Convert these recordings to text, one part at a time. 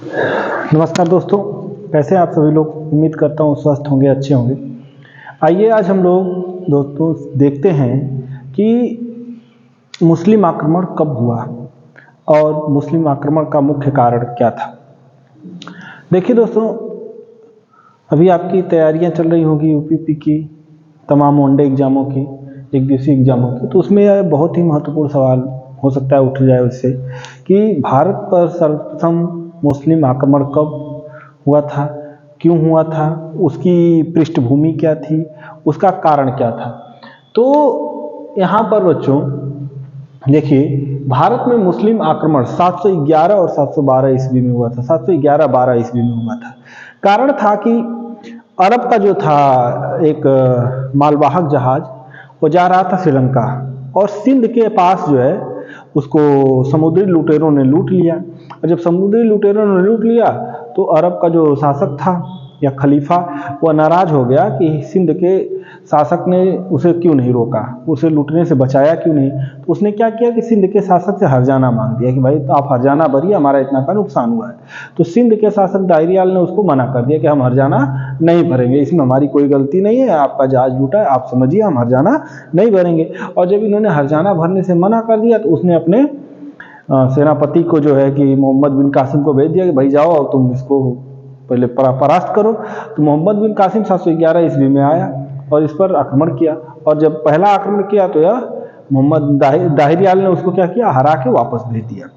नमस्कार दोस्तों, कैसे हैं आप सभी लोग। उम्मीद करता हूँ स्वस्थ होंगे, अच्छे होंगे। आइए आज हम लोग दोस्तों देखते हैं कि मुस्लिम आक्रमण कब हुआ और मुस्लिम आक्रमण का मुख्य कारण क्या था। देखिए दोस्तों, अभी आपकी तैयारियां चल रही होगी यूपीपी की, तमाम वनडे एग्जामों की, एक दिवसीय एग्जामों की, तो उसमें बहुत ही महत्वपूर्ण सवाल हो सकता है उठ जाए उससे कि भारत पर सर्वप्रथम मुस्लिम आक्रमण कब हुआ था, क्यों हुआ था, उसकी पृष्ठभूमि क्या थी, उसका कारण क्या था। तो यहाँ पर बच्चों देखिए, भारत में मुस्लिम आक्रमण 711 और 712 ईस्वी में हुआ था। 711-12 ईस्वी में हुआ था। कारण था कि अरब का जो था एक मालवाहक जहाज, वो जा रहा था श्रीलंका, और सिंध के पास जो है उसको समुद्री लुटेरों ने लूट लिया। और जब समुद्री लुटेरों ने लूट लिया तो अरब का जो शासक था या खलीफा, वह नाराज हो गया कि सिंध के शासक ने उसे क्यों नहीं रोका, उसे लूटने से बचाया क्यों नहीं। तो उसने क्या किया कि सिंध के शासक से हर्जाना मांग दिया कि भाई तो आप हर्जाना भरिए, हमारा इतना का नुकसान हुआ है। तो सिंध के शासक दाहिरियाल ने उसको मना कर दिया कि हम हर्जाना नहीं भरेंगे, इसमें हमारी कोई गलती नहीं है, आपका जहाज लूटा है, आप समझिए, हम हर्जाना नहीं भरेंगे। और जब इन्होंने हर्जाना भरने से मना कर दिया तो उसने अपने सेनापति को जो है कि मोहम्मद बिन कासिम को भेज दिया कि भाई जाओ और तुम इसको पहले परास्त करो। तो मोहम्मद बिन कासिम 711 ईस्वी में आया और इस पर आक्रमण किया। और जब पहला आक्रमण किया तो यह मोहम्मद दाहिरियाल ने उसको क्या किया, हरा के वापस भेज दिया।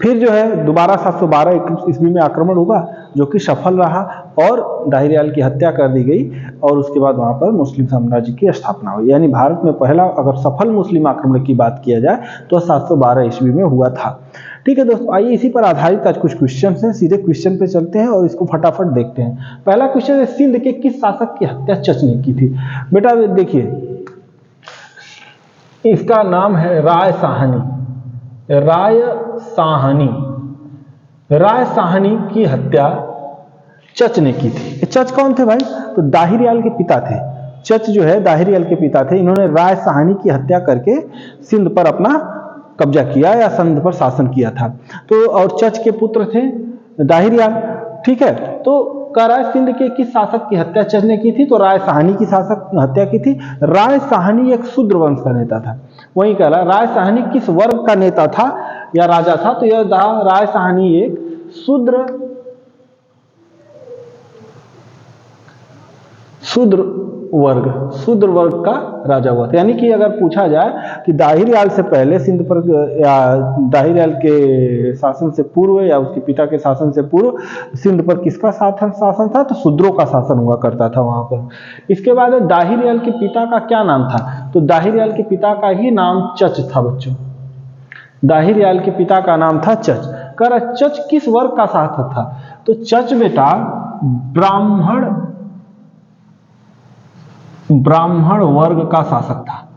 फिर जो है दोबारा 712 ईस्वी में आक्रमण हुआ, जो कि सफल रहा और दाहिरियाल की हत्या कर दी गई। और उसके बाद वहां पर मुस्लिम साम्राज्य की स्थापना हुई। यानी भारत में पहला अगर सफल मुस्लिम आक्रमण की बात किया जाए तो 712 ईस्वी में हुआ था। ठीक है दोस्तों, आइए इसी पर आधारित आज कुछ क्वेश्चन हैं, सीधे क्वेश्चन पे चलते हैं और इसको फटाफट देखते हैं। पहला क्वेश्चन है, सिंध के किस शासक की हत्या चच ने की थी। बेटा देखिए, इसका नाम है राय साहनी। राय साहनी, राय साहनी की हत्या चच ने की थी। चच कौन थे भाई? तो दाहिरियाल के पिता थे। चच जो है दाहिरियाल के पिता थे। इन्होंने राय साहनी की हत्या करके सिंध पर अपना कब्जा किया या सिंध पर शासन किया था। तो और चच के पुत्र थे दाहिरियाल। ठीक है, तो कह रहा है सिंध के किस शासक की हत्या चच ने की थी, तो राय साहनी की शासक हत्या की थी। राय साहनी एक शूद्र वंश का नेता था। वही कह रहा है राय साहनी किस वर्ग का नेता था या राजा था, तो यह राय साहनी एक शूद्र वर्ग का राजा हुआ था। यानी कि अगर पूछा जाए कि दाहिरियाल से पहले सिंध पर या दाहिरियाल के शासन से पूर्व या उसके पिता के शासन से पूर्व सिंध पर किसका शासन था, तो शूद्रों का शासन हुआ करता था वहां पर। इसके बाद दाहिरियाल के पिता का क्या नाम था, तो दाहिरियाल के पिता का ही नाम चच था बच्चों। दाहिरियाल के पिता का नाम था चच। कर चच किस वर्ग का शासक था, तो चच बेटा ब्राह्मण वर्ग का शासक था।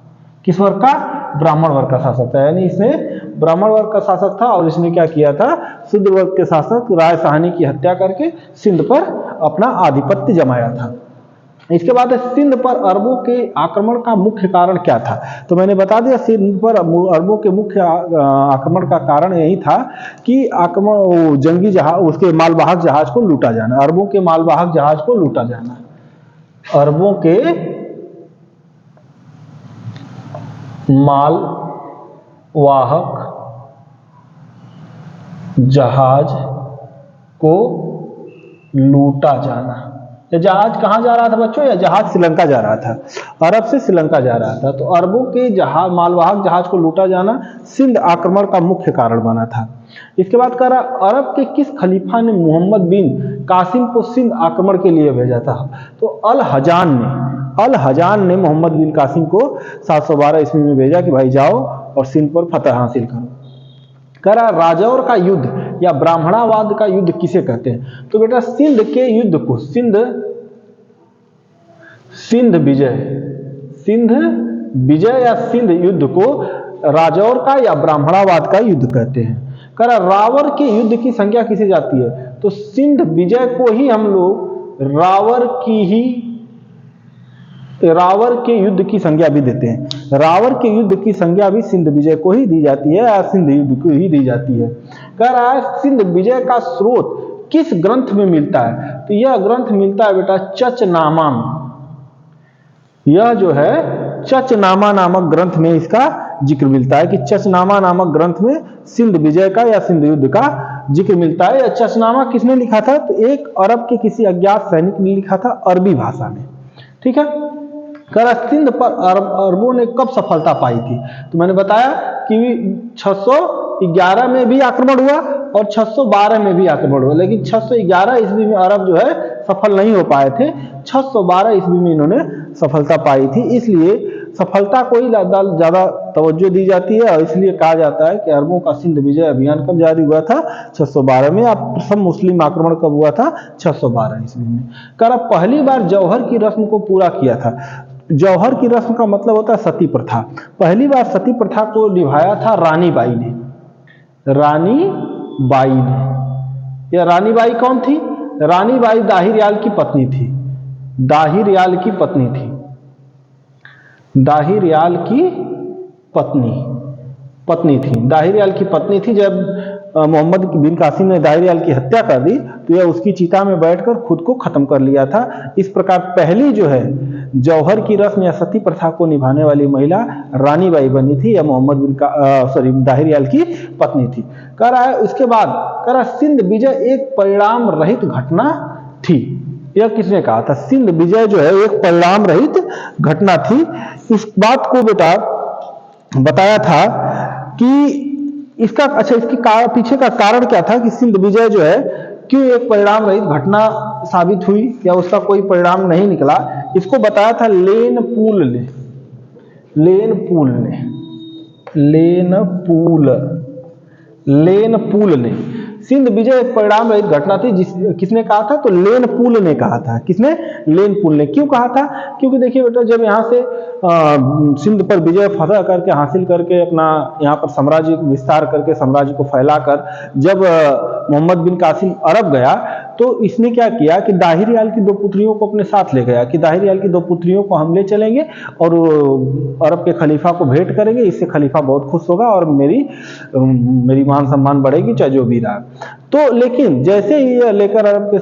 किस वर्ग का? ब्राह्मण वर्ग का शासक था। यानी इसने ब्राह्मण वर्ग का शासक था और इसने क्या किया था, शूद्र वर्ग के शासक राय साहनी की हत्या करके सिंध पर अपना आधिपत्य जमाया था। इसके बाद सिंध पर अरबों के आक्रमण का मुख्य कारण क्या था, तो मैंने बता दिया सिंध पर अरबों के मुख्य आक्रमण का कारण यही था कि आक्रमण जंगी जहाज, उसके मालवाहक जहाज को लूटा जाना। अरबों के मालवाहक जहाज को लूटा जाना। अरबों के मालवाहक जहाज को लूटा जाना। जहाज कहां जा रहा था बच्चों? या जहाज श्रीलंका जा रहा था, अरब से श्रीलंका जा रहा था। तो अरबों के जहाज, मालवाहक जहाज को लूटा जाना सिंध आक्रमण का मुख्य कारण बना था। इसके बाद कह रहा, अरब के किस खलीफा ने मोहम्मद बिन कासिम को सिंध आक्रमण के लिए भेजा था, तो अल हजान ने मोहम्मद बिन कासिम को 712 ईस्वी में भेजा कि भाई जाओ और सिंध पर फतह हासिल करो। कह रहा, राजौर का युद्ध या ब्राह्मणावाद का युद्ध किसे कहते हैं, तो बेटा सिंध के युद्ध को सिंध विजय या सिंध युद्ध को राजौर का या ब्राह्मणावाद का युद्ध कहते हैं। कह रहा, रावर के युद्ध की संज्ञा किसे जाती है, तो सिंध विजय को ही हम लोग रावर की ही रावर के युद्ध की संज्ञा भी देते हैं। रावर के युद्ध की संज्ञा भी सिंध विजय को ही दी जाती है या सिंध युद्ध को ही दी जाती है। कह रहा है सिंध विजय का स्रोत किस ग्रंथ में मिलता है, तो यह ग्रंथ मिलता है बेटा चचनामा में। यह जो है चचनामा नामक ग्रंथ में इसका जिक्र मिलता है कि चचनामा नामक ग्रंथ में सिंध विजय का या सिंध युद्ध का जिक्र मिलता है। यह चचनामा किसने लिखा था, तो एक अरब के किसी अज्ञात सैनिक ने लिखा था अरबी भाषा में। ठीक है, सिंध पर अरबों ने कब सफलता पाई थी, तो मैंने बताया कि 611 में भी आक्रमण हुआ और 612 में भी आक्रमण हुआ, लेकिन 611 ईस्वी में अरब जो है सफल नहीं हो पाए थे, 612 ईस्वी में इन्होंने सफलता पाई थी। इसलिए सफलता को ही ज्यादा तवज्जो दी जाती है और इसलिए कहा जाता है कि अरबों का सिंध विजय अभियान कब जारी हुआ था, 612 में। अब प्रथम मुस्लिम आक्रमण कब हुआ था, 612 ईस्वी में। पहली बार जौहर की रस्म को पूरा किया था। जौहर की रस्म का मतलब होता है सती प्रथा। पहली बार सती प्रथा को निभाया था रानी बाई ने। रानी बाई ने, यह रानी बाई कौन थी, रानी बाई दाहिर याल की पत्नी थी। दाहिर याल की पत्नी थी, दाहिर याल की पत्नी थी, दाहिर याल की पत्नी थी। जब मोहम्मद बिन कासिम ने दाहिर याल की हत्या कर दी तो यह उसकी चिता में बैठकर खुद को खत्म कर लिया था। इस प्रकार पहली जो है जौहर की रस्म या सती प्रथा को निभाने वाली महिला रानी बाई बनी थी या दाहिर याल की पत्नी थी। कह रहा है उसके बाद कह रहा सिंध विजय एक परिणाम रहित घटना थी। यह किसने कहा था, सिंध विजय जो है एक परिणाम रहित घटना थी। इस बात को बेटा बताया था कि इसका इसके पीछे का कारण क्या था कि सिंध विजय जो है क्यों एक परिणाम रहित घटना साबित हुई या उसका कोई परिणाम नहीं निकला। इसको बताया था लेन पूल ने। सिंध विजय एक परिणाम रहित घटना थी। किसने कहा था, तो लेन पूल ने कहा था। किसने, लेन पूल ने। क्यों कहा था, क्योंकि देखिए बेटा जब यहाँ से सिंध पर विजय फतह करके हासिल करके अपना यहाँ पर साम्राज्य विस्तार करके साम्राज्य को फैलाकर जब मोहम्मद बिन कासिम अरब गया तो इसने क्या किया कि दाहिर याल की 2 पुत्रियों को अपने साथ ले गया कि दाहिर याल की 2 पुत्रियों को हम ले चलेंगे और अरब के खलीफा को भेंट करेंगे। इससे खलीफा बहुत खुश होगा और मेरी मान सम्मान बढ़ेगी, चाहे जो भी रहा। तो लेकिन जैसे ही यह लेकर अरब के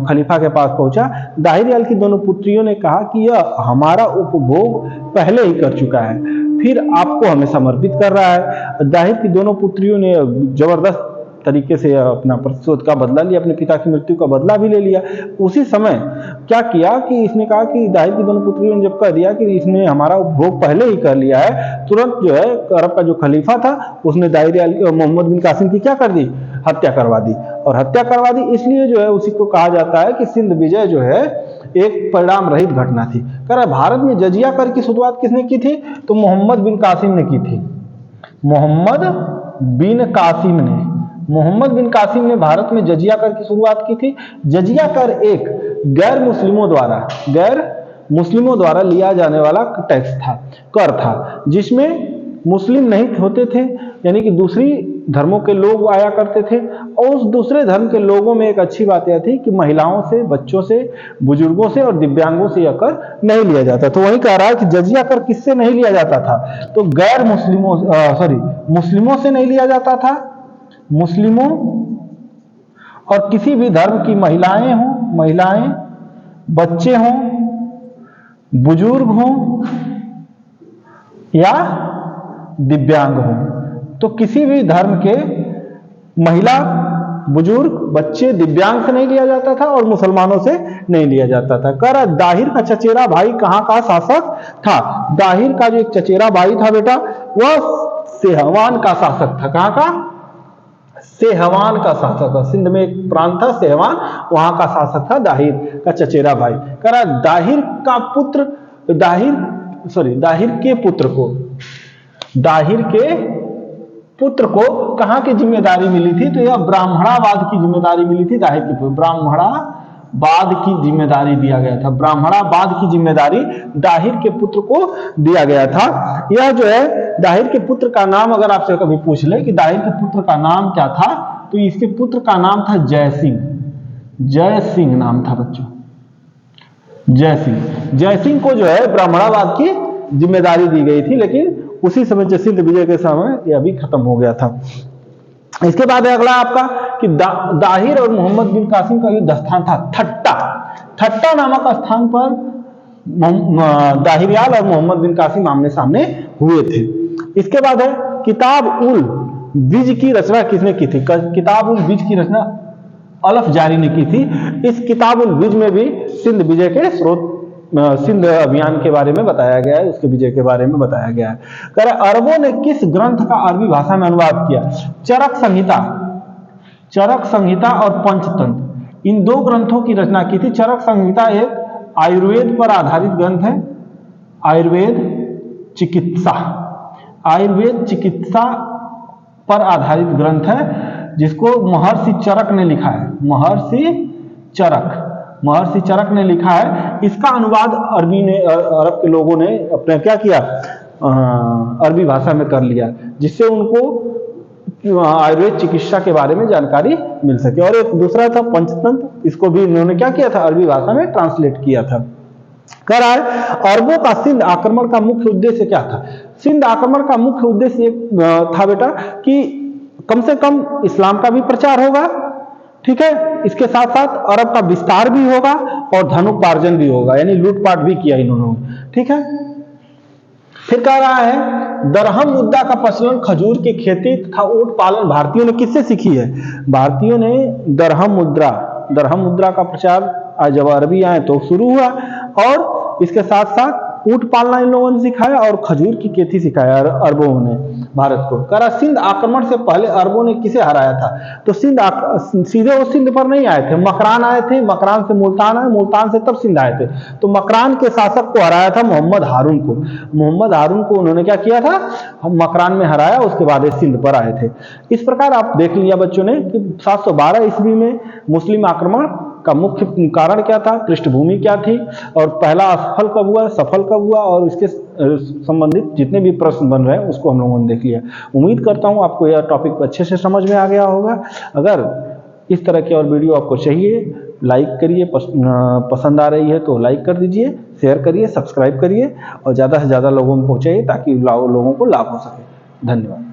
खलीफा के पास पहुंचा, दाहिर याल की दोनों पुत्रियों ने कहा कि यह हमारा उपभोग पहले ही कर चुका है, फिर आपको हमें समर्पित कर रहा है। दाहिर की दोनों पुत्रियों ने जबरदस्त तरीके से अपना प्रतिशोध का बदला लिया, अपने पिता की मृत्यु का बदला भी ले लिया। उसी समय क्या किया कि इसने कहा कि दाहिर की दोनों पुत्रियों ने जब कह दिया कि इसने हमारा उपभोग पहले ही कर लिया है, तुरंत जो है अरब का जो खलीफा था उसने दाहिर याल मोहम्मद बिन कासिम की क्या कर दी, हत्या करवा दी। और हत्या करवा दी इसलिए जो है उसी को कहा जाता है कि सिंध विजय जो है एक परिणाम रहित घटना थी। कह रहा भारत में जजिया कर की शुरुआत किसने की थी, तो मोहम्मद बिन कासिम ने की थी। मोहम्मद बिन कासिम ने भारत में जजिया कर की शुरुआत की थी। जजिया कर एक गैर मुस्लिमों द्वारा लिया जाने वाला टैक्स था, कर था, जिसमें मुस्लिम नहीं होते थे, यानी कि दूसरी धर्मों के लोग आया करते थे। और उस दूसरे धर्म के लोगों में एक अच्छी बात यह थी कि महिलाओं से, बच्चों से, बुजुर्गों से और दिव्यांगों से यह कर नहीं लिया जाता। तो वही कह रहा है कि जजिया कर किससे नहीं लिया जाता था, तो गैर मुस्लिमों से नहीं लिया जाता था। मुस्लिमों और किसी भी धर्म की महिलाएं, बच्चे हों, बुजुर्ग हों या दिव्यांग हों, तो किसी भी धर्म के महिला, बुजुर्ग, बच्चे, दिव्यांग से नहीं लिया जाता था और मुसलमानों से नहीं लिया जाता था। कह रहा दाहिर का चचेरा भाई कहां का शासक था, दाहिर का जो एक चचेरा भाई था बेटा वह सेहवान का शासक था। कहां का, सेहवान का शासक। सिंध में एक प्रांत था सेहवान, वहां का शासक था दाहिर का चचेरा भाई। कह रहा दाहिर के पुत्र को कहां की जिम्मेदारी मिली थी, तो यह ब्राह्मणावाद की जिम्मेदारी मिली थी। दाहिर की ब्राह्मणावाद की जिम्मेदारी दिया गया था, ब्राह्मणावाद की जिम्मेदारी दाहिर के पुत्र को दिया गया था। यह जो है दाहिर के पुत्र का नाम अगर आपसे कभी पूछ ले कि दाहिर के पुत्र का नाम क्या था, तो इसके पुत्र का नाम था जय सिंह नाम था बच्चों, जय सिंह। जयसिंह को जो है ब्राह्मणाबाद की जिम्मेदारी दी गई थी, लेकिन उसी समय से सिंध विजय के समय ये अभी खत्म हो गया था। इसके बाद है अगला आपका कि दाहिर और मोहम्मद बिन कासिम का युद्ध स्थान था ठट्टा नामक स्थान पर दाहिरियाल और मोहम्मद बिन कासिम आमने सामने हुए थे। इसके बाद है किताब उल विज की रचना किसने की थी? किताब उल विज की रचना अलफ जारी ने की थी। इस किताब उल विज में भी सिंध विजय के स्रोत, सिंध अभियान के बारे में बताया गया है, उसके विजय के बारे में बताया गया है। कह रहे अरबों ने किस ग्रंथ का अरबी भाषा में अनुवाद किया? चरक संहिता और पंचतंत्र, इन दो ग्रंथों की रचना की थी। चरक संहिता एक आयुर्वेद पर आधारित ग्रंथ है, आयुर्वेद चिकित्सा पर आधारित ग्रंथ है, जिसको महर्षि चरक ने लिखा है। महर्षि चरक ने लिखा है। इसका अनुवाद अरब के लोगों ने अपने क्या किया, अरबी भाषा में कर लिया, जिससे उनको आयुर्वेद चिकित्सा के बारे में जानकारी मिल सके। और एक दूसरा था पंचतंत्र, इसको भी इन्होंने क्या किया था, अरबी भाषा में ट्रांसलेट किया था। कह रहा है अरबों का सिंध आक्रमण का मुख्य उद्देश्य क्या था? सिंध आक्रमण का मुख्य उद्देश्य था बेटा कि कम से कम इस्लाम का भी प्रचार होगा, ठीक है, इसके साथ साथ अरब का विस्तार भी होगा और धनोपार्जन भी होगा, यानी लूटपाट भी किया इन्होंने, ठीक है। फिर कह रहा है दरहम मुद्रा का प्रचलन खजूर की खेती तथा ऊंट पालन भारतीयों ने किससे सीखी है? भारतीयों ने दरहम मुद्रा का प्रचार आज जब अरबी आए तो शुरू हुआ, और इसके साथ साथ ऊंट पालना इन लोगों ने सिखाया और खजूर की खेती सिखाया अरबों ने भारत को। कह रहा सिंध आक्रमण से पहले अरबों ने किसे हराया था? तो सीधे वो सिंध पर नहीं आए थे, मकरान आए थे, मकरान से मुल्तान आए, मुल्तान से तब सिंध आए थे। तो मकरान के शासक को हराया था मोहम्मद हारून को उन्होंने क्या किया था, मकरान में हराया, उसके बाद सिंध पर आए थे। इस प्रकार आप देख लिया बच्चों ने कि 712 ईस्वी में मुस्लिम आक्रमण का मुख्य कारण क्या था, पृष्ठभूमि क्या थी, और पहला सफल कब हुआ, और इसके संबंधित जितने भी प्रश्न बन रहे हैं उसको हम लोगों ने देख लिया। उम्मीद करता हूं आपको यह टॉपिक अच्छे से समझ में आ गया होगा। अगर इस तरह की और वीडियो आपको चाहिए, लाइक करिए, पसंद आ रही है तो लाइक कर दीजिए, शेयर करिए, सब्सक्राइब करिए और ज़्यादा से ज़्यादा लोगों में पहुँचाइए ताकि लोगों को लाभ हो सके। धन्यवाद।